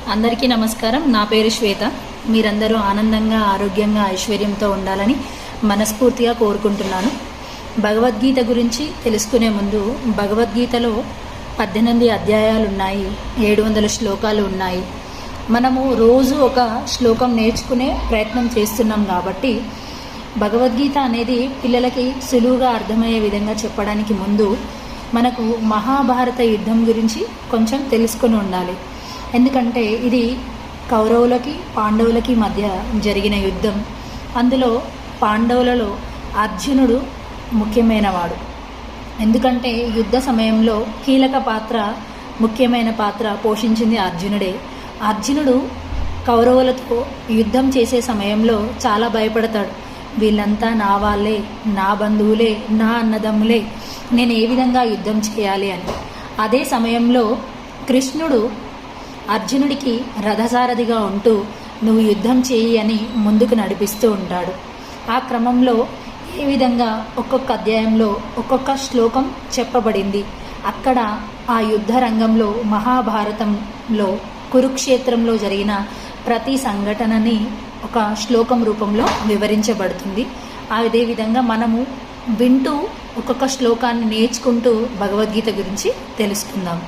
అందరికీ నమస్కారం. నా పేరు శ్వేత. మీరందరూ ఆనందంగా, ఆరోగ్యంగా, ఐశ్వర్యంతో ఉండాలని మనస్ఫూర్తిగా కోరుకుంటున్నాను. భగవద్గీత గురించి తెలుసుకునే ముందు, భగవద్గీతలో 18 అధ్యాయాలు ఉన్నాయి, 700 శ్లోకాలు ఉన్నాయి. మనము రోజు ఒక శ్లోకం నేర్చుకునే ప్రయత్నం చేస్తున్నాం కాబట్టి భగవద్గీత అనేది పిల్లలకి సులువుగా అర్థమయ్యే విధంగా చెప్పడానికి ముందు మనకు మహాభారత యుద్ధం గురించి కొంచెం తెలుసుకొని ఉండాలి. ఎందుకంటే ఇది కౌరవులకి పాండవులకి మధ్య జరిగిన యుద్ధం. అందులో పాండవులలో అర్జునుడు ముఖ్యమైనవాడు. ఎందుకంటే యుద్ధ సమయంలో ముఖ్యమైన పాత్ర పోషించింది అర్జునుడే. అర్జునుడు కౌరవులతో యుద్ధం చేసే సమయంలో చాలా భయపడతాడు. వీళ్ళంతా నా వాళ్ళే, నా బంధువులే, నా అన్నదమ్ములే, నేను ఏ విధంగా యుద్ధం చేయాలి అని. అదే సమయంలో కృష్ణుడు అర్జునుడికి రథసారథిగా ఉంటూ నువ్వు యుద్ధం చేయి అని ముందుకు నడిపిస్తూ ఉంటాడు. ఆ క్రమంలో ఏ విధంగా ఒక్కొక్క అధ్యాయంలో ఒక్కొక్క శ్లోకం చెప్పబడింది. అక్కడ ఆ యుద్ధ రంగంలో మహాభారతంలో కురుక్షేత్రంలో జరిగిన ప్రతి సంఘటనని ఒక శ్లోకం రూపంలో వివరించబడుతుంది. అదేవిధంగా మనము వింటూ ఒక్కొక్క శ్లోకాన్ని నేర్చుకుంటూ భగవద్గీత గురించి తెలుసుకుందాం.